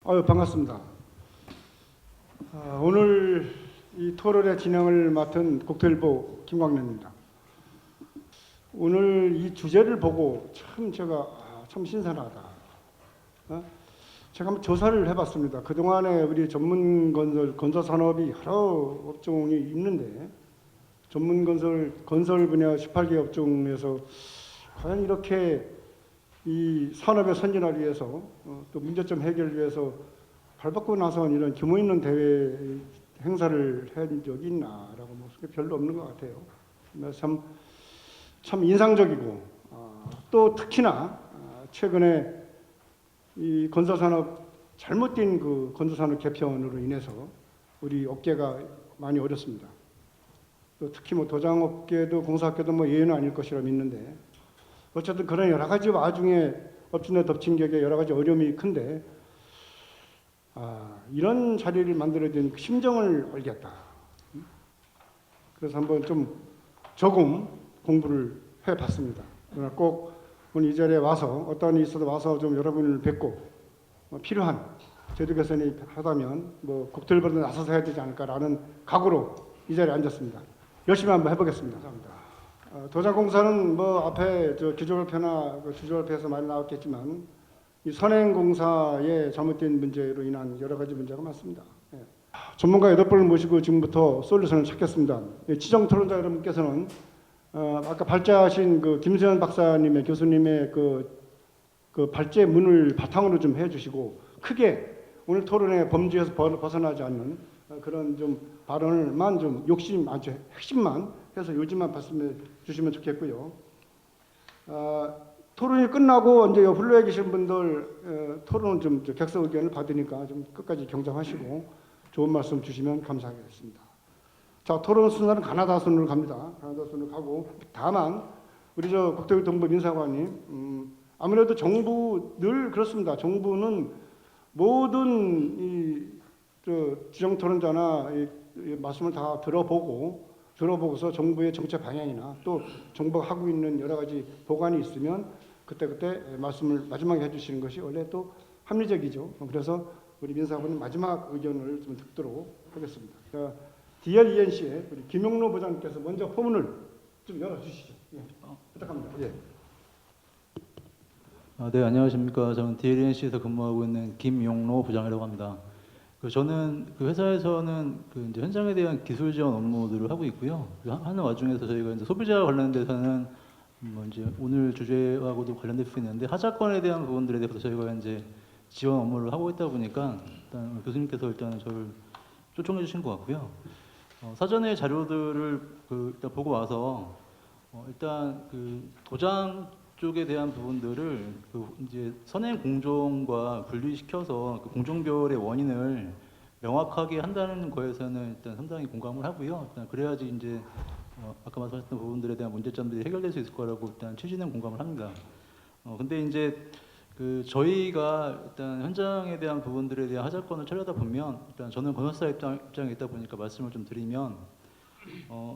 반갑습니다. 오늘 이 토론의 진행을 맡은 국토일보 김광래입니다. 오늘 이 주제를 보고 참 제가 참 신선하다. 제가 한번 조사를 해봤습니다. 그동안에 우리 전문 건설 산업이 여러 업종이 있는데 전문 건설 분야 18개 업종에서 과연 이렇게 이 산업의 선진화를 위해서 또 문제점 해결을 위해서 발벗고 나선 이런 규모 있는 대회 행사를 한 적이 있나라고 별로 없는 것 같아요. 참 인상적이고 또 특히나 최근에 이 건설산업 잘못된 그 건설산업 개편으로 인해서 우리 업계가 많이 어렵습니다. 또 특히 뭐 도장업계도 공사업계도 뭐 예외는 아닐 것이라 믿는데 어쨌든 그런 여러 가지 와중에 엎친 데 덮친 격에 여러 가지 어려움이 큰데 이런 자리를 만들어진 심정을 알겠다. 그래서 한번 좀 조금 공부를 해봤습니다. 그러나 꼭 오늘 이 자리에 와서 어떤 일이 있어도 와서 좀 여러분을 뵙고 필요한 제도 개선이 하다면 뭐 국토일보도 나서서 해야 되지 않을까라는 각오로 이 자리에 앉았습니다. 열심히 한번 해보겠습니다. 감사합니다. 도장공사는 뭐 앞에 기조발표나 주조발표에서 많이 나왔겠지만 이 선행공사의 잘못된 문제로 인한 여러 가지 문제가 많습니다. 전문가 8분을 모시고 지금부터 솔루션을 찾겠습니다. 지정 토론자 여러분께서는 아까 발제하신 그 김수현 박사님의 교수님의 그 발제문을 바탕으로 좀 해주시고 크게 오늘 토론의 범주에서 벗어나지 않는 그런 좀 발언을만 좀 아주 핵심만 해서 요즘만 말씀해 주시면 좋겠고요. 토론이 끝나고 이제 불러에 계신 분들 토론은 좀 객사 의견을 받으니까 좀 끝까지 경청하시고 좋은 말씀 주시면 감사하겠습니다. 자, 토론 순서는 가나다 순으로 갑니다. 가나다 순으로 가고 다만 우리 국토교통부 민사관님 아무래도 정부 늘 그렇습니다. 정부는 모든 이 지정 토론자나 이 말씀을 다 들어보고서 정부의 정책 방향이나 또 정부가 하고 있는 여러 가지 보관이 있으면 그때 말씀을 마지막에 해주시는 것이 원래 또 합리적이죠. 그래서 우리 민사관님 마지막 의견을 좀 듣도록 하겠습니다. DLENC의 우리 김용로 부장님께서 먼저 포문을 좀 열어주시죠. 예, 부탁합니다. 예. 네, 안녕하십니까. 저는 DLENC에서 근무하고 있는 김용로 부장이라고 합니다. 저는 그 회사에서는 이제 현장에 대한 기술 지원 업무들을 하고 있고요. 하는 와중에서 저희가 이제 소비자 관련돼서는 뭐 이제 오늘 주제하고도 관련될 수 있는데 하자권에 대한 부분들에 대해서 저희가 이제 지원 업무를 하고 있다 보니까 일단 교수님께서 일단 저를 초청해 주신 것 같고요. 사전에 자료들을 일단 보고 와서 일단 도장 쪽에 대한 부분들을 이제 선행 공정과 분리시켜서 공정별의 원인을 명확하게 한다는 거에서는 일단 상당히 공감을 하고요. 일단 그래야지 이제 아까 말씀하셨던 부분들에 대한 문제점들이 해결될 수 있을 거라고 일단 취지는 공감을 합니다. 근데 이제 저희가 일단 현장에 대한 부분들에 대한 하자권을 처리하다 보면 일단 저는 건설사 입장에 있다 보니까 말씀을 좀 드리면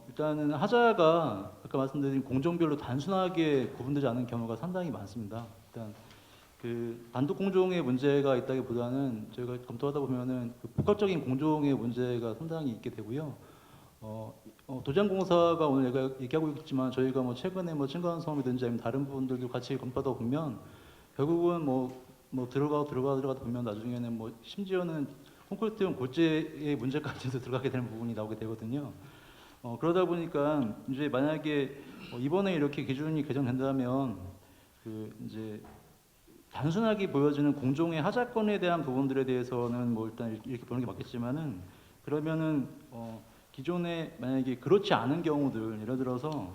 일단은 하자가 아까 말씀드린 공정별로 단순하게 구분되지 않은 경우가 상당히 많습니다. 일단 단독 공정의 문제가 있다기보다는 저희가 검토하다 보면은 복합적인 공정의 문제가 상당히 있게 되고요. 도장공사가 오늘 얘기하고 있지만 저희가 뭐 최근에 뭐 층간소음이든지 아니면 다른 부분들도 같이 검토하다 보면 결국은 들어가다 보면 나중에는 뭐 심지어는 콘크리트용 골재의 문제까지도 들어가게 되는 부분이 나오게 되거든요. 그러다 보니까 이제 만약에 이번에 이렇게 기준이 개정된다면 이제 단순하게 보여지는 공정의 하자권에 대한 부분들에 대해서는 뭐 일단 이렇게 보는 게 맞겠지만은 그러면은 기존에 만약에 그렇지 않은 경우들 예를 들어서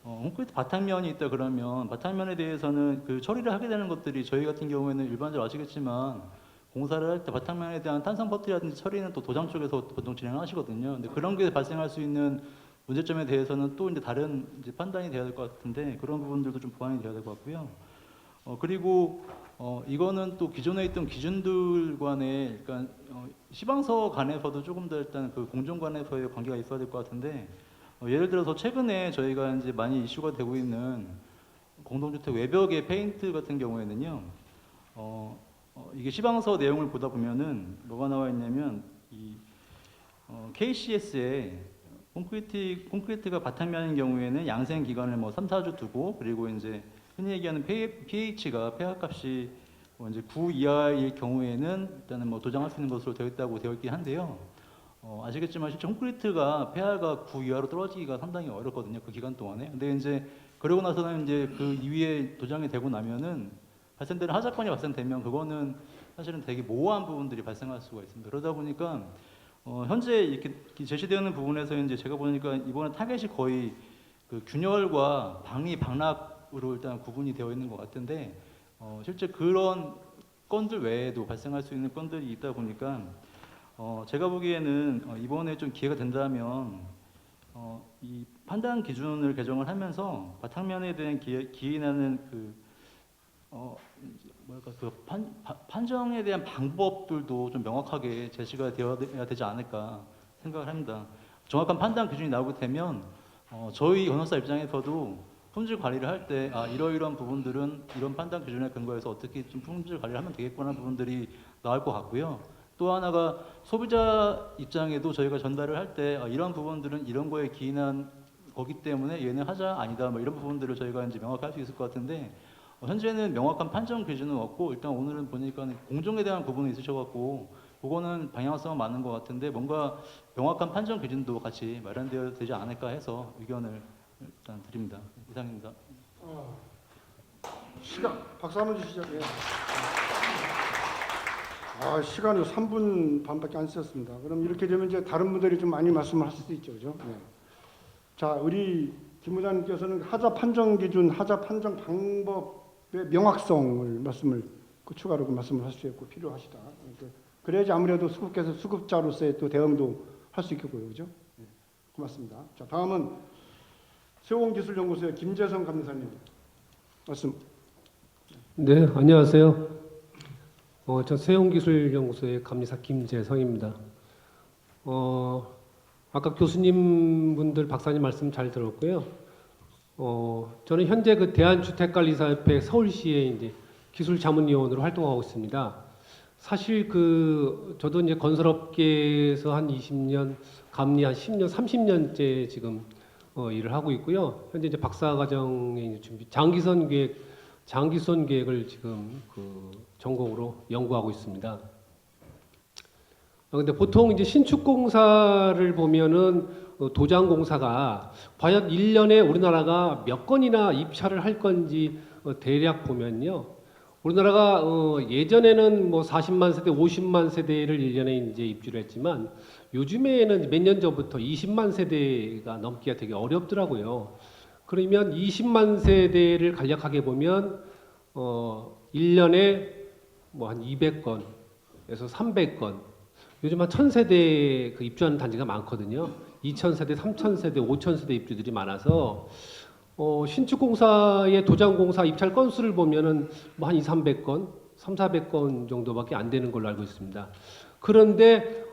콘크리트 바탕면이 있다 그러면 바탕면에 대해서는 처리를 하게 되는 것들이 저희 같은 경우에는 일반적으로 아시겠지만 공사를 할 때 바탕면에 대한 탄성 퍼트라든지 처리는 또 도장 쪽에서 보통 진행하시거든요. 근데 그런 게 발생할 수 있는 문제점에 대해서는 또 이제 다른 판단이 돼야 될 것 같은데 그런 부분들도 좀 보완이 돼야 될 것 같고요. 그리고 이거는 또 기존에 있던 기준들 간에 그러니까 시방서 간에서도 조금 더 일단 공정 간에서의 관계가 있어야 될 것 같은데 예를 들어서 최근에 저희가 이제 많이 이슈가 되고 있는 공동주택 외벽의 페인트 같은 경우에는요. 이게 시방서 내용을 보다 보면은 뭐가 나와 있냐면 KCS에 콘크리트가 바탕면인 경우에는 양생 기간을 뭐 3, 4주 두고, 그리고 이제 흔히 얘기하는 pH가 pH값이 뭐 이제 9 이하일 경우에는 일단은 뭐 도장할 수 있는 것으로 되어 있긴 한데요. 아시겠지만 실제 콘크리트가 pH가 9 이하로 떨어지기가 상당히 어렵거든요. 그 기간 동안에. 근데 이제 그러고 나서는 이제 그 이후에 도장이 되고 나면은 발생되는 하자권이 발생되면 그거는 사실은 되게 모호한 부분들이 발생할 수가 있습니다. 그러다 보니까 현재 이렇게 제시되는 부분에서 이제 제가 보니까 이번에 타겟이 거의 그 균열과 방락으로 일단 구분이 되어 있는 것 같은데, 실제 그런 건들 외에도 발생할 수 있는 건들이 있다 보니까 제가 보기에는 이번에 좀 기회가 된다면 이 판단 기준을 개정을 하면서 바탕면에 대한 기인하는 판정에 대한 방법들도 좀 명확하게 제시가 되어야 되지 않을까 생각을 합니다. 정확한 판단 기준이 나오게 되면 저희 건설사 입장에서도 품질 관리를 할 때 이러이러한 부분들은 이런 판단 기준에 근거해서 어떻게 좀 품질 관리를 하면 되겠구나 하는 부분들이 나올 것 같고요. 또 하나가 소비자 입장에도 저희가 전달을 할 때 이런 부분들은 이런 거에 기인한 거기 때문에 얘는 하자 아니다 뭐 이런 부분들을 저희가 이제 명확히 할 수 있을 것 같은데, 현재는 명확한 판정 기준은 없고, 일단 오늘은 보니까 공정에 대한 부분이 있으셔갖고 그거는 방향성은 맞는 것 같은데, 뭔가 명확한 판정 기준도 같이 마련되어야 되지 않을까 해서 의견을 일단 드립니다. 이상입니다. 시간 박수 한번 주시죠. 예. 시간이 3분 반밖에 안 쓰였습니다. 그럼 이렇게 되면 이제 다른 분들이 좀 많이 말씀을 하실 수 있죠, 그죠? 네. 자, 우리 김 부장님께서는 하자 판정 기준, 하자 판정 방법의 명확성을 추가로 말씀을 하시고 필요하시다. 그래야지 아무래도 수급께서 수급자로서의 또 대응도 할 수 있겠고요, 그죠? 네. 고맙습니다. 자, 다음은 세원기술연구소의 김재성 감사님 말씀. 네, 안녕하세요. 저 세용기술연구소의 감리사 김재성입니다. 아까 교수님 분들 박사님 말씀 잘 들었고요. 저는 현재 그 대한주택관리사협회 서울시에 이제 기술자문위원으로 활동하고 있습니다. 사실 저도 이제 건설업계에서 한 20년, 감리 한 10년, 30년째 지금 일을 하고 있고요. 현재 이제 박사과정의 준비, 장기선 계획을 지금 전공으로 연구하고 있습니다. 근데 보통 이제 신축공사를 보면은 도장공사가 과연 1년에 우리나라가 몇 건이나 입찰을 할 건지 대략 보면요. 우리나라가 예전에는 뭐 40만 세대, 50만 세대를 1년에 이제 입주를 했지만 요즘에는 몇 년 전부터 20만 세대가 넘기가 되게 어렵더라고요. 그러면 20만 세대를 간략하게 보면 1년에 뭐 한 200건에서 300건, 요즘 한 1000세대 그 입주하는 단지가 많거든요. 2000세대, 3000세대, 5000세대 입주들이 많아서 신축공사의 도장공사 입찰 건수를 보면은 뭐 한 2, 300건, 3, 400건 정도밖에 안 되는 걸로 알고 있습니다. 그런데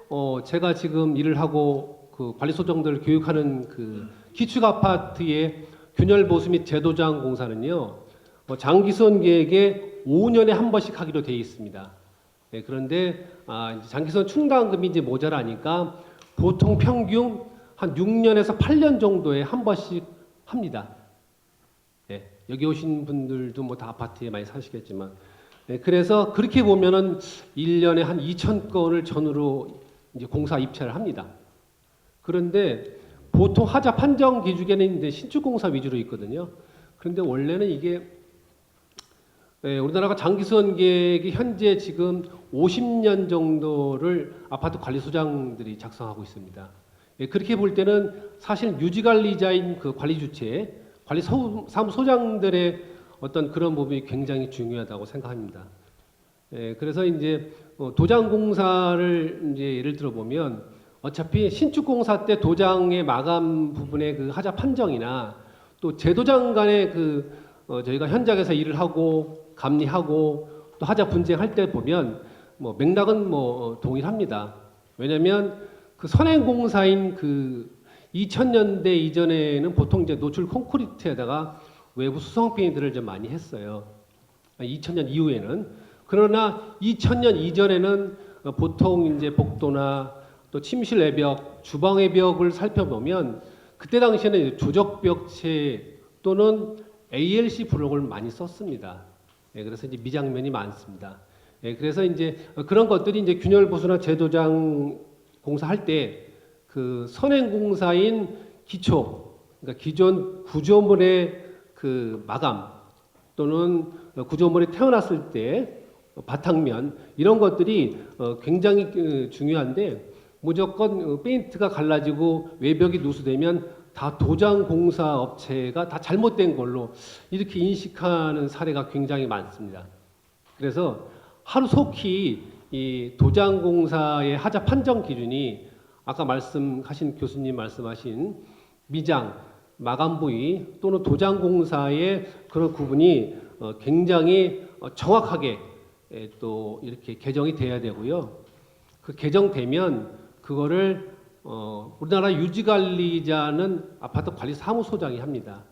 제가 지금 일을 하고 그 관리소장들을 교육하는 그 기축 아파트의 균열 보수 및 재도장 공사는요, 장기선 계획에 5년에 한 번씩 하기로 되어 있습니다. 네, 그런데 이제 장기선 충당금이 이제 모자라니까 보통 평균 한 6년에서 8년 정도에 한 번씩 합니다. 네, 여기 오신 분들도 뭐 다 아파트에 많이 사시겠지만, 네, 그래서 그렇게 보면은 1년에 한 2,000건을 전후로 이제 공사 입찰을 합니다. 그런데 보통 하자 판정 기준에는 이제 신축공사 위주로 있거든요. 그런데 원래는 이게 우리나라가 장기선 계획이 현재 지금 50년 정도를 아파트 관리소장들이 작성하고 있습니다. 그렇게 볼 때는 사실 유지관리자인 그 관리주체, 관리사무소장들의 어떤 그런 부분이 굉장히 중요하다고 생각합니다. 그래서 이제 도장공사를 이제 예를 들어 보면 어차피 신축공사 때 도장의 마감 부분의 그 하자 판정이나 또 제도장 간의 저희가 현장에서 일을 하고 감리하고 또 하자 분쟁할 때 보면 뭐 맥락은 뭐 동일합니다. 왜냐하면 그 선행공사인 2000년대 이전에는 보통 이제 노출 콘크리트에다가 외부 수성 페인트를 좀 많이 했어요. 2000년 이후에는. 그러나 2000년 이전에는 보통 이제 복도나 또 침실 외벽, 주방 외벽을 살펴보면 그때 당시에는 이제 조적벽체 또는 ALC 블록을 많이 썼습니다. 예, 그래서 이제 미장면이 많습니다. 예, 그래서 이제 그런 것들이 이제 균열 보수나 재도장 공사할 때 그 선행공사인 기초, 그러니까 기존 구조물의 그 마감 또는 구조물이 태어났을 때 바탕면 이런 것들이 굉장히 중요한데 무조건 페인트가 갈라지고 외벽이 누수되면 다 도장공사 업체가 다 잘못된 걸로 이렇게 인식하는 사례가 굉장히 많습니다. 그래서 하루속히 이 도장공사의 하자 판정 기준이 아까 말씀하신 교수님 말씀하신 미장, 마감 부위 또는 도장공사의 그런 구분이 굉장히 정확하게 또 이렇게 개정이 돼야 되고요. 그 개정되면 그거를 우리나라 유지관리자는 아파트 관리사무소장이 합니다.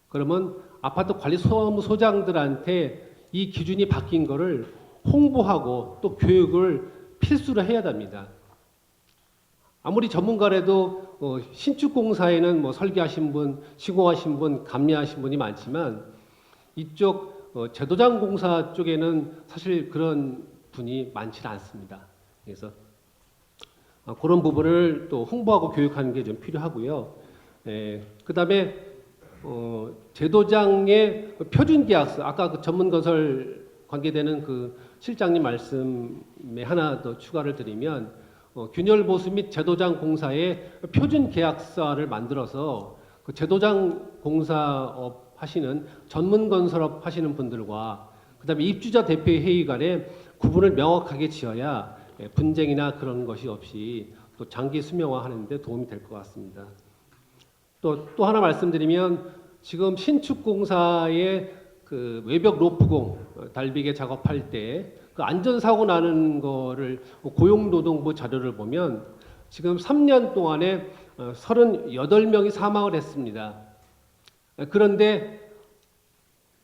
그러면 아파트 관리사무소장들한테 이 기준이 바뀐 거를 홍보하고 또 교육을 필수로 해야 됩니다. 아무리 전문가라도 신축공사에는 뭐 설계하신 분, 시공하신 분, 감리하신 분이 많지만 이쪽 제도장공사 쪽에는 사실 그런 분이 많지는 않습니다. 그래서 그런 부분을 또 홍보하고 교육하는 게 좀 필요하고요. 그다음에 제도장의 표준 계약서, 아까 그 전문건설 관계되는 그 실장님 말씀에 하나 더 추가를 드리면 균열 보수 및 제도장 공사의 표준 계약서를 만들어서 그 제도장 공사업 하시는 전문 건설업 하시는 분들과 그다음에 입주자 대표 회의 간에 구분을 명확하게 지어야 분쟁이나 그런 것이 없이 또 장기 수명화하는 데 도움이 될 것 같습니다. 또 하나 말씀드리면 지금 신축 공사의 그 외벽 로프공 달비개 작업할 때 그 안전사고 나는 거를 고용노동부 자료를 보면 지금 3년 동안에 38명이 사망을 했습니다. 그런데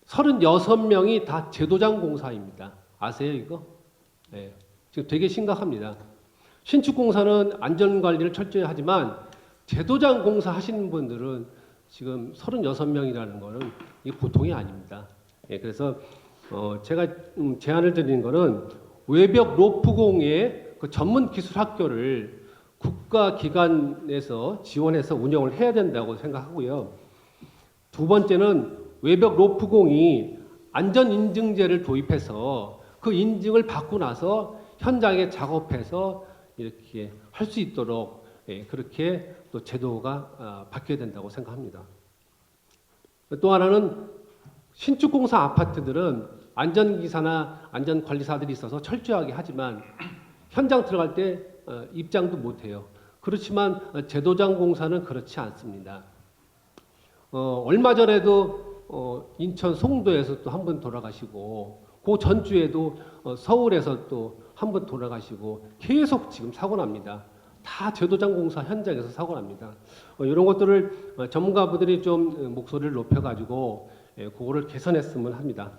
36명이 다 제도장 공사입니다. 아세요 이거? 네. 지금 되게 심각합니다. 신축공사는 안전관리를 철저히 하지만 제도장 공사 하시는 분들은 지금 36명이라는 거는 이게 보통이 아닙니다. 예, 그래서 제가 제안을 드리는 거는 외벽 로프공의 그 전문 기술 학교를 국가기관에서 지원해서 운영을 해야 된다고 생각하고요. 두 번째는 외벽 로프공이 안전인증제를 도입해서 그 인증을 받고 나서 현장에 작업해서 이렇게 할 수 있도록 그렇게 또 제도가 바뀌어야 된다고 생각합니다. 또 하나는 신축공사 아파트들은 안전기사나 안전관리사들이 있어서 철저하게 하지만 현장 들어갈 때 입장도 못해요. 그렇지만 제도장 공사는 그렇지 않습니다. 얼마 전에도 인천 송도에서 또 한 분 돌아가시고 그 전주에도 서울에서 또 한 분 돌아가시고 계속 지금 사고 납니다. 다 제도장 공사 현장에서 사고 납니다. 이런 것들을 전문가분들이 좀 목소리를 높여가지고 그거를 개선했으면 합니다.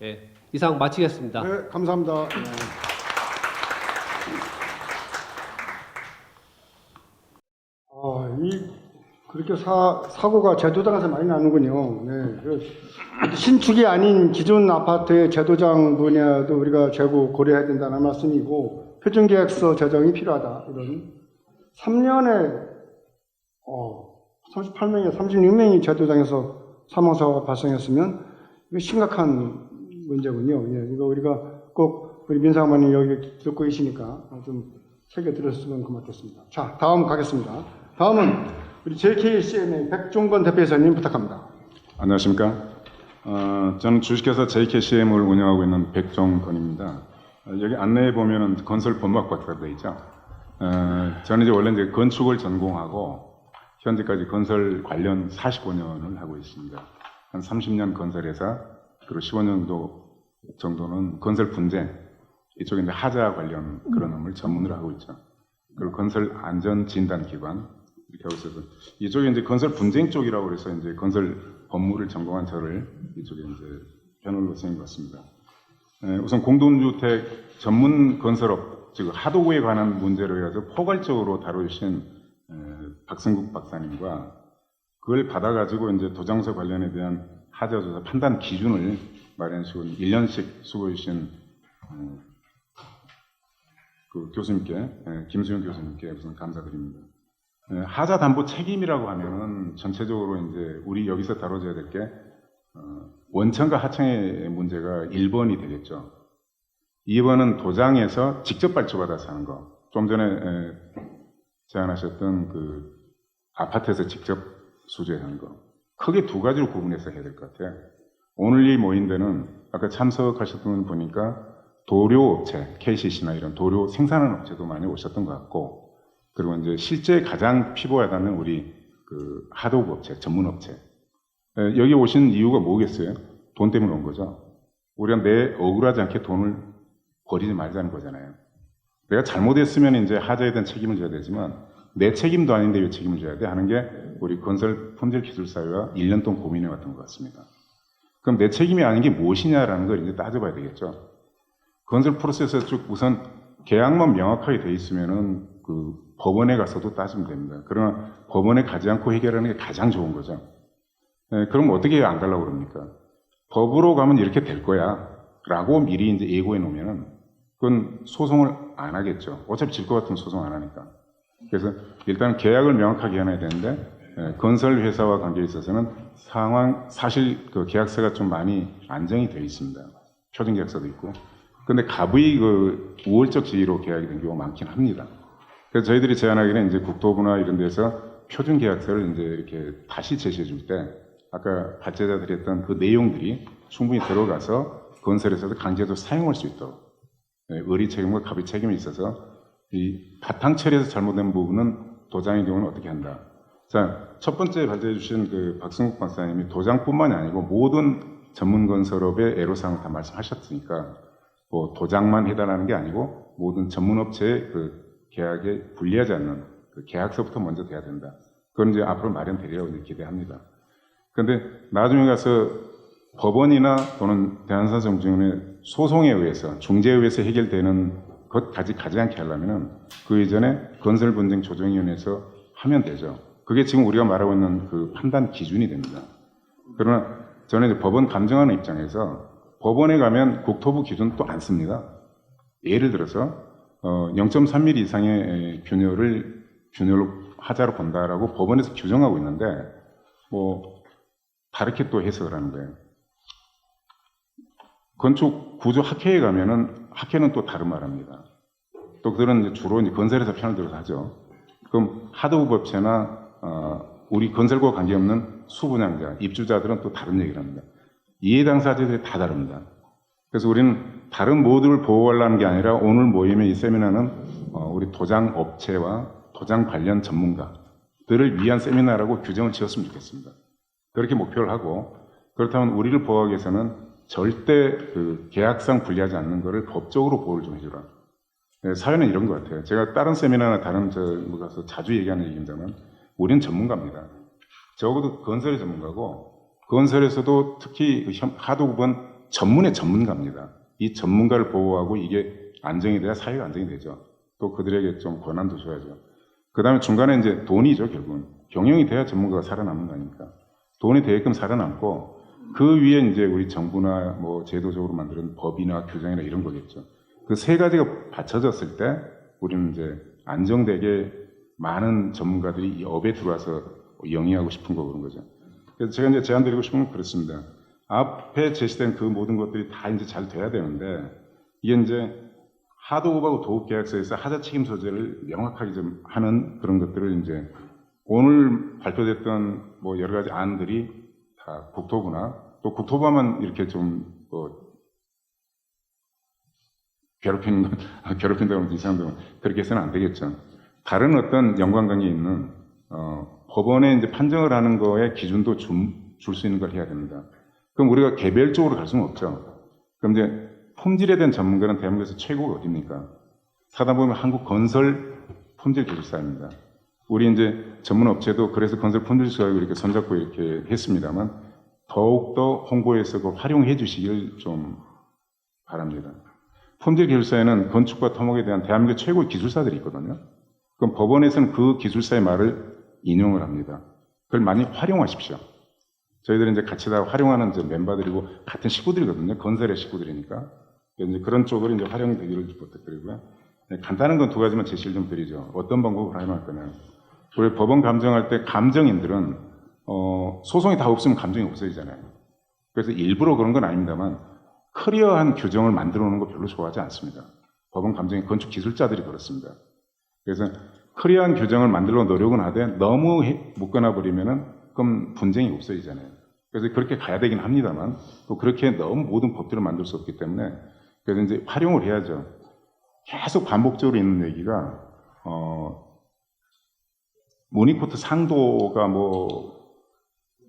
예, 이상 마치겠습니다. 네, 감사합니다. 네. 그렇게 사고가 제도장에서 많이 나는군요. 네. 신축이 아닌 기존 아파트의 제도장 분야도 우리가 재고 고려해야 된다는 말씀이고, 표준계약서 제정이 필요하다. 이런 3년에 38명에 36명이 제도장에서 사망사고가 발생했으면 이거 심각한 문제군요. 예, 이거 우리가 꼭 우리 민상관님 여기 듣고 계시니까 좀 새겨 들었으면 고맙겠습니다. 자, 다음 가겠습니다. 다음은 우리 JKCM의 백종건 대표이사님 부탁합니다. 안녕하십니까. 저는 주식회사 JKCM을 운영하고 있는 백종건입니다. 여기 안내에 보면은 건설 본학과가 되어 있죠. 저는 이제 건축을 전공하고 현재까지 건설 관련 45년을 하고 있습니다. 한 30년 건설회사, 그리고 15년 정도는 건설 분쟁, 이쪽에 이제 하자 관련 그런 업무를 전문으로 하고 있죠. 그리고 건설 안전 진단 기관, 이렇게 하고 있어서 이쪽에 이제 건설 분쟁 쪽이라고 그래서 이제 건설 법무를 전공한 저를 이쪽에 이제 변호로 선임받습니다. 우선 공동주택 전문 건설업, 즉 하도구에 관한 문제로 해서 포괄적으로 다루신 박승국 박사님과 그걸 받아가지고 이제 도장서 관련에 대한 하자조사 판단 기준을 마련시고 1년씩 수고해 주신 그 교수님께, 김수영 교수님께 우선 감사드립니다. 하자 담보 책임이라고 하면은 전체적으로 이제 우리 여기서 다뤄져야 될 게 원청과 하청의 문제가 1번이 되겠죠. 2번은 도장에서 직접 발주받아서 하는 거. 좀 전에 제안하셨던 그 아파트에서 직접 수주하는 거. 크게 두 가지로 구분해서 해야 될 것 같아요. 오늘 이 모인 데는 아까 참석하셨던 분 보니까 도료 업체, KCC나 이런 도료 생산하는 업체도 많이 오셨던 것 같고, 그리고 이제 실제 가장 피부하다는 우리 그 하도급 업체, 전문 업체. 여기 오신 이유가 뭐겠어요? 돈 때문에 온 거죠. 우리가 내 억울하지 않게 돈을 버리지 말자는 거잖아요. 내가 잘못했으면 이제 하자에 대한 책임을 져야 되지만 내 책임도 아닌데 왜 책임을 져야 돼? 하는 게 우리 건설 품질 기술사회가 1년 동안 고민해 왔던 것 같습니다. 그럼 내 책임이 아닌 게 무엇이냐라는 걸 이제 따져봐야 되겠죠. 건설 프로세스에서 쭉 우선 계약만 명확하게 돼 있으면은 그 법원에 가서도 따지면 됩니다. 그러나 법원에 가지 않고 해결하는 게 가장 좋은 거죠. 그럼 어떻게 안 가려고 그럽니까? 법으로 가면 이렇게 될 거야 라고 미리 이제 예고해 놓으면은 그건 소송을 안 하겠죠. 어차피 질 것 같으면 소송 안 하니까. 그래서 일단 계약을 명확하게 해놔야 되는데 건설 회사와 관계에 있어서는 사실 그 계약서가 좀 많이 안정이 되어 있습니다. 표준 계약서도 있고. 근데 가부의 그 우월적 지위로 계약이 된 경우가 많긴 합니다. 그래서 저희들이 제안하기는 이제 국토부나 이런 데서 표준 계약서를 이제 이렇게 다시 제시해 줄 때 아까 발제자들이 했던 그 내용들이 충분히 들어가서 건설에서도 강제로 사용할 수 있도록 의리 책임과 가부 책임이 있어서 이 바탕 처리에서 잘못된 부분은 도장의 경우는 어떻게 한다. 자, 첫 번째 발제해 주신 그 박승국 박사님이 도장뿐만이 아니고 모든 전문 건설업의 애로사항을 다 말씀하셨으니까 뭐 도장만 해달라는 게 아니고 모든 전문업체의 그 계약에 불리하지 않는 그 계약서부터 먼저 돼야 된다. 그건 이제 앞으로 마련되리라고 이제 기대합니다. 그런데 나중에 가서 법원이나 또는 대한사정중의 소송에 의해서 중재에 의해서 해결되는 것까지 가지 않게 하려면은 그 이전에 건설분쟁조정위원회에서 하면 되죠. 그게 지금 우리가 말하고 있는 그 판단 기준이 됩니다. 그러나 저는 이제 법원 감정하는 입장에서 법원에 가면 국토부 기준 또 안 씁니다. 예를 들어서 0.3mm 이상의 균열로 하자로 본다라고 법원에서 규정하고 있는데 뭐 다르게 또 해석을 하는 거예요. 건축 구조 학회에 가면은 학회는 또 다른 말 합니다. 또 그들은 이제 주로 이제 건설에서 편을 들어서 하죠. 그럼 하도급 업체나 우리 건설과 관계없는 수분양자, 입주자들은 또 다른 얘기를 합니다. 이해 당사자들이 다 다릅니다. 그래서 우리는 다른 모두를 보호하려는 게 아니라 오늘 모임의 이 세미나는 우리 도장 업체와 도장 관련 전문가들을 위한 세미나라고 규정을 지었으면 좋겠습니다. 그렇게 목표를 하고 그렇다면 우리를 보호하기 위해서는 절대 그 계약상 불리하지 않는 것을 법적으로 보호를 좀 해주라. 사회는 이런 것 같아요. 제가 다른 세미나나 다른 가서 자주 얘기하는 얘기입니다만 우리는 전문가입니다. 적어도 건설의 전문가고 건설에서도 특히 하도급은 전문의 전문가입니다. 이 전문가를 보호하고 이게 안정이 돼야 사회가 안정이 되죠. 또 그들에게 좀 권한도 줘야죠. 그 다음에 중간에 이제 돈이죠, 결국은. 경영이 돼야 전문가가 살아남는 거 아닙니까? 돈이 되게끔 살아남고 그 위에 이제 우리 정부나 뭐 제도적으로 만드는 법이나 규정이나 이런 거겠죠. 그 세 가지가 받쳐졌을 때 우리는 이제 안정되게 많은 전문가들이 이 업에 들어와서 영위하고 싶은 거 그런 거죠. 그래서 제가 이제 제안 드리고 싶은 건 그렇습니다. 앞에 제시된 그 모든 것들이 다 이제 잘 돼야 되는데 이게 이제 하도급하고 도급계약서에서 하자 책임 소재를 명확하게 좀 하는 그런 것들을 이제 오늘 발표됐던 뭐 여러 가지 안들이 다 국토부나 또 국토부만 이렇게 좀 괴롭힌다고 하면 이상한데 그렇게 해서는 안 되겠죠. 다른 어떤 연관관계 있는 법원에 이제 판정을 하는 거에 기준도 줄 수 있는 걸 해야 됩니다. 그럼 우리가 개별적으로 갈 수는 없죠. 그럼 이제 품질에 대한 전문가는 대한민국에서 최고가 어딥니까? 사다 보면 한국 건설 품질 기술사입니다. 우리 이제 전문 업체도 그래서 건설 품질 기술사를 이렇게 손잡고 이렇게 했습니다만 더욱더 홍보해서 그 활용해 주시길 좀 바랍니다. 품질 기술사에는 건축과 토목에 대한 대한민국 최고의 기술사들이 있거든요. 그럼 법원에서는 그 기술사의 말을 인용을 합니다. 그걸 많이 활용하십시오. 저희들은 이제 같이 다 활용하는 이제 멤버들이고 같은 식구들이거든요. 건설의 식구들이니까. 그래서 이제 그런 쪽으로 이제 활용되기를 부탁드리고요. 간단한 건 두 가지만 제시를 좀 드리죠. 어떤 방법을 활용할 거냐. 우리 법원 감정할 때 감정인들은 소송이 다 없으면 감정이 없어지잖아요. 그래서 일부러 그런 건 아닙니다만 클리어한 규정을 만들어 놓는 거 별로 좋아하지 않습니다. 법원 감정이 건축 기술자들이 그렇습니다. 그래서 클리어한 규정을 만들어 노력은 하되 너무 묶어놔 버리면은 그럼 분쟁이 없어지잖아요. 그래서 그렇게 가야 되긴 합니다만 또 그렇게 너무 모든 법들을 만들 수 없기 때문에 그래서 이제 활용을 해야죠. 계속 반복적으로 있는 얘기가 모니코트 상도가 뭐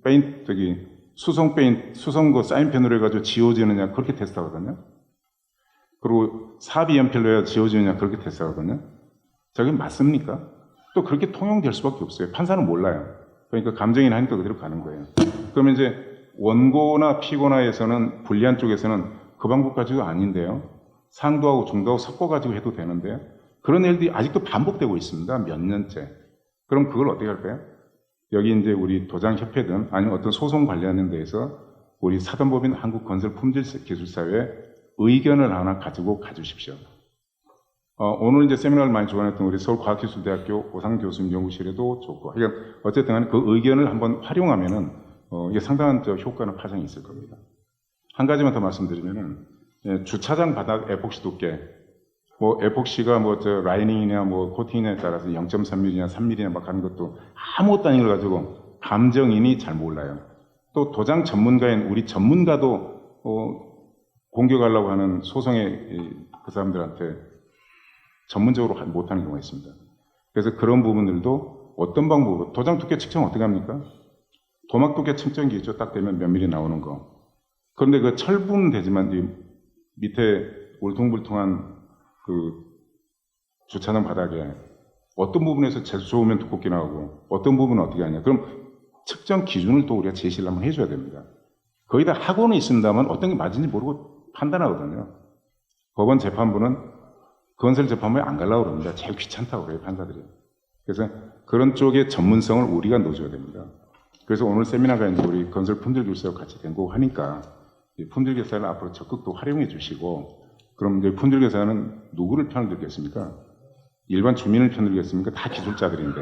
페인트 저기 수성 페인트 수성 그 사인펜으로 해가지고 지워지느냐 그렇게 테스트하거든요. 그리고 사비 연필로 해야 지워지느냐 그렇게 테스트하거든요. 저게 맞습니까? 또 그렇게 통용될 수밖에 없어요. 판사는 몰라요. 그러니까 감정이나 하니까 그대로 가는 거예요. 그러면 이제 원고나 피고나에서는 불리한 쪽에서는 그 방법까지도 아닌데요. 상도하고 중도하고 섞어가지고 해도 되는데 그런 일들이 아직도 반복되고 있습니다. 몇 년째. 그럼 그걸 어떻게 할까요? 여기 이제 우리 도장협회든 아니면 어떤 소송 관련된 데에서 우리 사단법인 한국건설품질기술사회 의견을 하나 가지고 가주십시오. 오늘 이제 세미나를 많이 주관했던 우리 서울과학기술대학교 오상 교수님 연구실에도 좋고, 그러니까 어쨌든 간에 그 의견을 한번 활용하면은 이게 상당한 효과는 파장이 있을 겁니다. 한 가지만 더 말씀드리면은 주차장 바닥 에폭시 두께, 뭐 에폭시가 뭐 라이닝이냐 뭐 코팅이냐에 따라서 0.3mm냐 3mm냐 막 하는 것도 아무것도 아닌 걸 가지고 감정인이 잘 몰라요. 또 도장 전문가인 우리 전문가도 공격하려고 하는 소송의 그 사람들한테 전문적으로 못하는 경우가 있습니다. 그래서 그런 부분들도 어떤 방법으로 도장 두께 측정 어떻게 합니까? 도막 두께 측정기 있죠. 딱 되면 몇 미리 나오는 거. 그런데 그 철분 되지만 이 밑에 울퉁불퉁한 그 주차장 바닥에 어떤 부분에서 재수 좋으면 두껍게 나오고 어떤 부분은 어떻게 하냐. 그럼 측정 기준을 또 우리가 제시를 한번 해줘야 됩니다. 거의 다 하고는 있습니다만 어떤 게 맞은지 모르고 판단하거든요. 법원 재판부는 건설 재판부에 안 가려고 그럽니다. 제일 귀찮다고 그래요, 판사들이. 그래서 그런 쪽의 전문성을 우리가 넣어줘야 됩니다. 그래서 오늘 세미나가 이제 우리 건설 품질교사와 같이 된 거고 하니까 품질교사를 앞으로 적극 또 활용해 주시고, 그럼 이제 품질교사는 누구를 편을 들겠습니까? 일반 주민을 편들겠습니까? 다 기술자들인데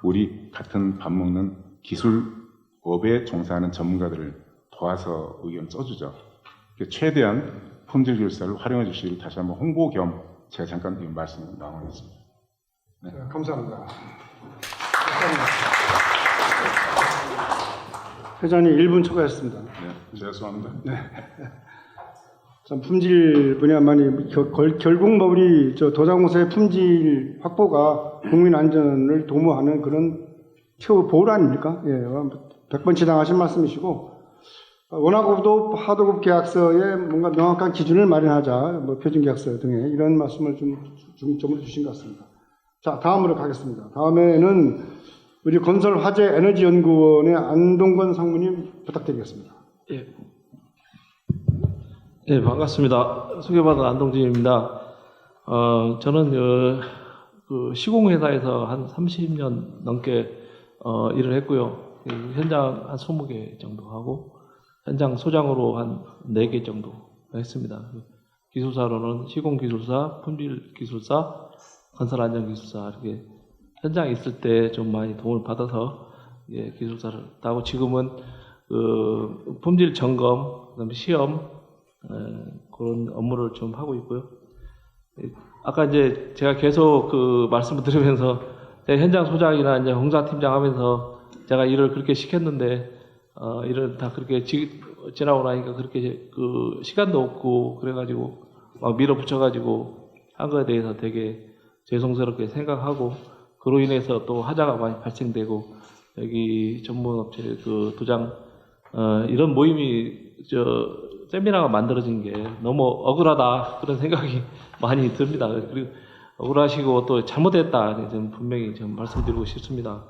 우리 같은 밥 먹는 기술업에 종사하는 전문가들을 도와서 의견 써주죠. 최대한 품질교사를 활용해 주시기를 다시 한번 홍보 겸 제가 잠깐 이 말씀 나누겠습니다. 네. 감사합니다. 회장님 1분 초과했습니다. 네, 죄송합니다. 네. 참 품질 분야만이 결국 뭐 우리 도자공사의 품질 확보가 국민 안전을 도모하는 그런 최후 보울 아닙니까? 예, 100번 지당하신 말씀이시고, 원하고도 하도급 계약서에 뭔가 명확한 기준을 마련하자, 뭐 표준계약서 등에 이런 말씀을 좀 중점으로 주신 것 같습니다. 자, 다음으로 가겠습니다. 다음에는 우리 건설화재에너지연구원의 안동건 상무님 부탁드리겠습니다. 예. 네, 반갑습니다. 소개받은 안동진입니다. 저는 그 시공회사에서 한 30년 넘게 일을 했고요. 현장 한 20개 정도 하고, 현장 소장으로 한 4개 정도 했습니다. 기술사로는 시공기술사, 품질기술사, 건설안전기술사, 이렇게 현장에 있을 때 좀 많이 도움을 받아서 기술사를 따고, 지금은 그 품질 점검, 그다음에 시험, 그런 업무를 좀 하고 있고요. 아까 이제 제가 계속 그 말씀을 드리면서 현장 소장이나 이제 홍사팀장 하면서 제가 일을 그렇게 시켰는데, 일을 다 그렇게 지나고 나니까 그렇게 그 시간도 없고 그래가지고 막 밀어붙여가지고 한 거에 대해서 되게 죄송스럽게 생각하고, 그로 인해서 또 하자가 많이 발생되고, 여기 전문업체 그 도장 이런 모임이 세미나가 만들어진 게 너무 억울하다 그런 생각이 많이 듭니다. 그리고 억울하시고 또 잘못했다 좀 분명히 좀 말씀드리고 싶습니다.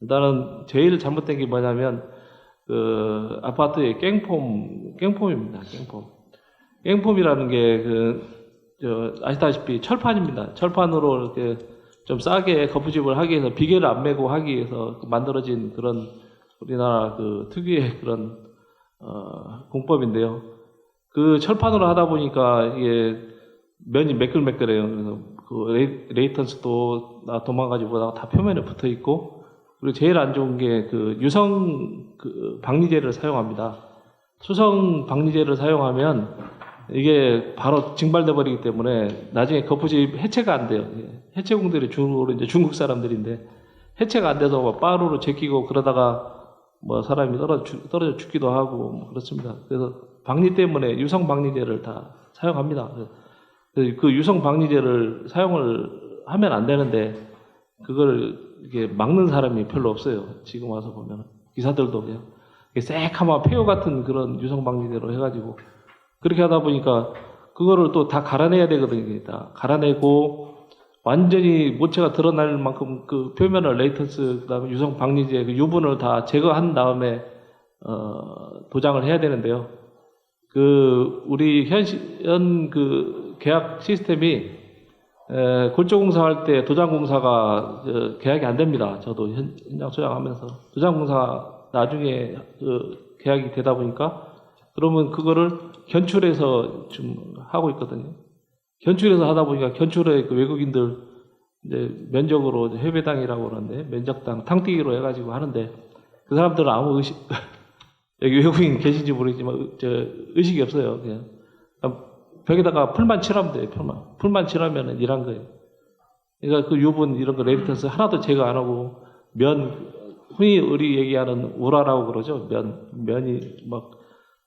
일단은 제일 잘못된 게 뭐냐면 그 아파트의 깽폼입니다. 깽폼이라는 게 아시다시피 철판입니다. 철판으로 이렇게 좀 싸게 거푸집을 하기 위해서 비계를 안 메고 하기 위해서 만들어진 그런 우리나라 그 특유의 그런 공법인데요. 그 철판으로 하다 보니까 이게 면이 매끌매끌해요. 그래서 그 레이턴스도 도망가지고 다 표면에 붙어 있고, 그리고 제일 안 좋은 게 그 유성 그 방리제를 사용합니다. 수성 방리제를 사용하면 이게 바로 증발돼 버리기 때문에 나중에 거푸집 해체가 안 돼요. 해체공들이 주로 이제 중국 사람들인데 해체가 안 돼서 뭐 빠루로 제끼고 그러다가 뭐 사람이 떨어져 죽기도 하고 뭐 그렇습니다. 그래서 방리 때문에 유성 방리제를 다 사용합니다. 그 유성 방리제를 사용을 하면 안 되는데 그걸 이게 막는 사람이 별로 없어요. 지금 와서 보면 기사들도 그냥 새카만 폐허 같은 그런 유성 방리제로 해가지고 그렇게 하다 보니까 그거를 또 다 갈아내야 되거든요. 다 갈아내고 완전히 모체가 드러날 만큼 그 표면을 레이턴스 그다음에 유성 방리제 그 유분을 다 제거한 다음에 도장을 해야 되는데요. 그 우리 현 그 계약 시스템이 골조공사 할 때 도장공사가 계약이 안 됩니다. 저도 현장 소장하면서 도장공사 나중에 그 계약이 되다 보니까 그러면 그거를 견출해서 좀 하고 있거든요. 견출해서 하다 보니까 견출에 그 외국인들 이제 면적으로 해배당이라고 그러는데 면적당 탕뛰기로 해가지고 하는데 그 사람들은 아무 의식 여기 외국인 계신지 모르겠지만 의식이 없어요. 그냥 벽에다가 풀만 칠하면 돼요. 풀만 칠하면 일한 거예요. 그러니까 그 유분 이런 거 레이턴스 하나도 제거 안 하고 흔히 우리 얘기하는 우라라고 그러죠. 면이 막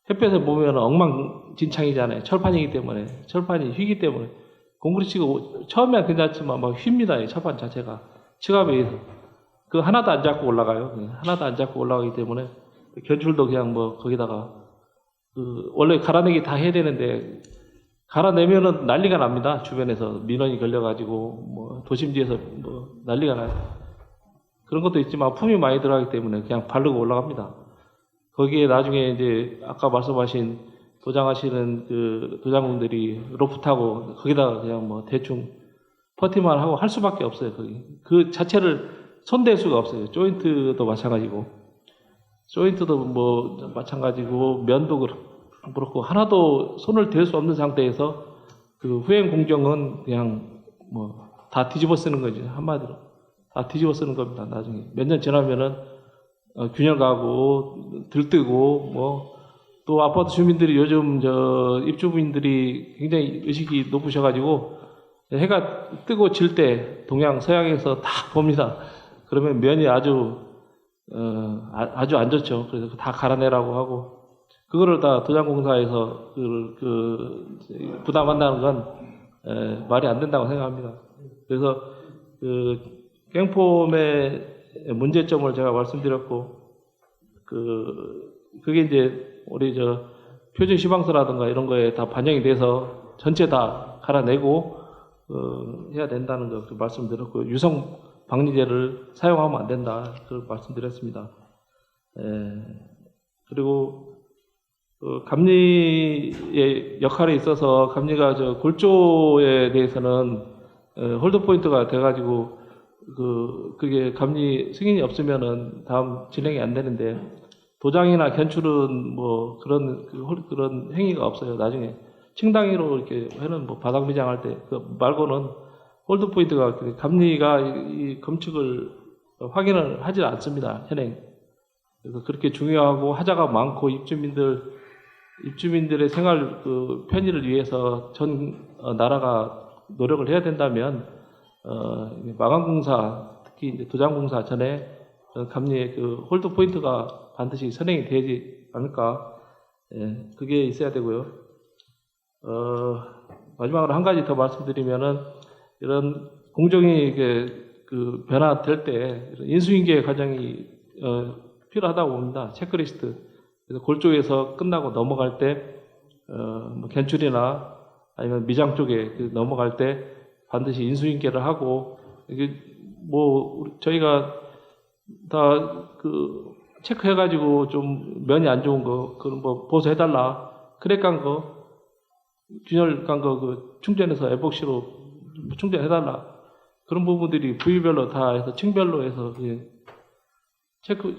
햇볕에 보면 엉망진창이잖아요. 철판이기 때문에 철판이 휘기 때문에 공구리 치고 처음에는 괜찮지만 막 휩니다. 철판 자체가 치갑에 의해서 그 하나도 안 잡고 올라가요. 하나도 안 잡고 올라가기 때문에 견출도 그냥 뭐 거기다가 원래 갈아내기 다 해야 되는데 갈아내면은 난리가 납니다. 주변에서 민원이 걸려가지고 뭐 도심지에서 뭐 난리가 나요. 그런 것도 있지만 품이 많이 들어가기 때문에 그냥 바르고 올라갑니다. 거기에 나중에 이제 아까 말씀하신 도장하시는 그 도장군들이 로프 타고 거기다가 그냥 뭐 대충 퍼티만 하고 할 수밖에 없어요. 거기 그 자체를 손댈 수가 없어요. 조인트도 마찬가지고 조인트도 뭐 마찬가지고 면도 그렇고 하나도 손을 댈 수 없는 상태에서 그 후행 공정은 그냥 뭐 다 뒤집어 쓰는 거지. 한마디로 다 뒤집어 쓰는 겁니다. 나중에 몇 년 지나면은 균열 가고 들뜨고 뭐 또 아파트 주민들이 요즘 입주민들이 굉장히 의식이 높으셔가지고 해가 뜨고 질 때 동양 서양에서 다 봅니다. 그러면 면이 아주 안 좋죠. 그래서 다 갈아내라고 하고 그거를 다 도장공사에서 부담한다는 건 말이 안 된다고 생각합니다. 그래서 그 깽폼의 문제점을 제가 말씀드렸고 그게 이제 우리 표준 시방서라든가 이런 거에 다 반영이 돼서 전체 다 갈아내고 해야 된다는 거 말씀드렸고 유성 방리제를 사용하면 안 된다 그 말씀드렸습니다. 그리고 감리의 역할에 있어서 감리가 골조에 대해서는 홀드 포인트가 돼가지고 그게 감리 승인이 없으면은 다음 진행이 안 되는데 도장이나 견출은 뭐 그런 행위가 없어요. 나중에 층당위로 이렇게 해는 뭐 바닥 미장할 때 그 말고는 홀드 포인트가 감리가 이 검측을 확인을 하지 않습니다. 현행. 그래서 그렇게 중요하고 하자가 많고 입주민들의 생활 편의를 위해서 전 나라가 노력을 해야 된다면 마감공사 특히 이제 도장공사 전에 감리의 홀드 포인트가 반드시 선행이 되지 않을까 그게 있어야 되고요. 마지막으로 한 가지 더 말씀드리면은 이런 공정이 변화될 때 인수인계 과정이 필요하다고 봅니다. 체크리스트. 그래서 골조에서 끝나고 넘어갈 때 뭐 견출이나 아니면 미장 쪽에 넘어갈 때 반드시 인수인계를 하고 이게 뭐 저희가 다 체크해가지고 좀 면이 안 좋은 거 그런 뭐 보수해달라 크랙 간 거 균열 간거 그 충전해서 에폭시로 충전해달라. 그런 부분들이 부위별로 다 해서 층별로 해서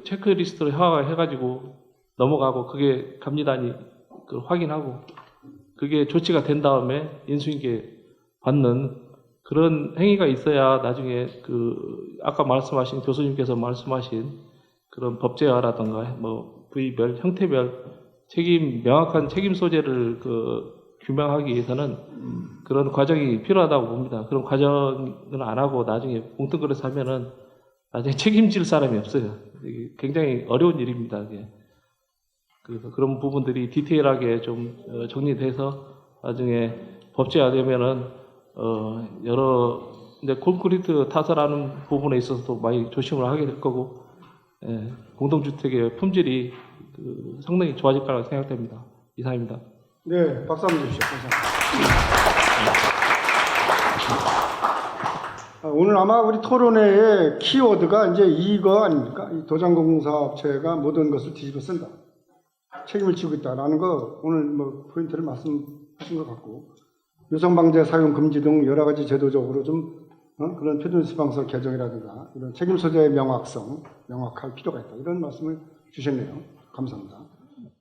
체크리스트로 해가지고 넘어가고 그게 감리단이 확인하고 그게 조치가 된 다음에 인수인계 받는 그런 행위가 있어야 나중에 아까 말씀하신 교수님께서 말씀하신 그런 법제화라든가 뭐 부위별 형태별 명확한 책임 소재를 규명하기 위해서는 그런 과정이 필요하다고 봅니다. 그런 과정을 안 하고 나중에 뭉뚱그려서 하면은 나중에 책임질 사람이 없어요. 이게 굉장히 어려운 일입니다. 이게. 그래서 그런 부분들이 디테일하게 좀 정리돼서 나중에 법제화되면은 이제 콘크리트 타설하는 부분에 있어서도 많이 조심을 하게 될 거고 공동주택의 품질이 상당히 좋아질 거라고 생각됩니다. 이상입니다. 네, 박수 한번 주십시오. 감사합니다. 오늘 아마 우리 토론회의 키워드가 이제 이거 아닙니까? 이 도장공사업체가 모든 것을 뒤집어 쓴다. 책임을 지고 있다라는 거 오늘 뭐 포인트를 말씀하신 것 같고 유성방제 사용 금지 등 여러 가지 제도적으로 좀 그런 표준수방서 개정이라든가 이런 책임 소재의 명확성, 명확할 필요가 있다. 이런 말씀을 주셨네요. 감사합니다.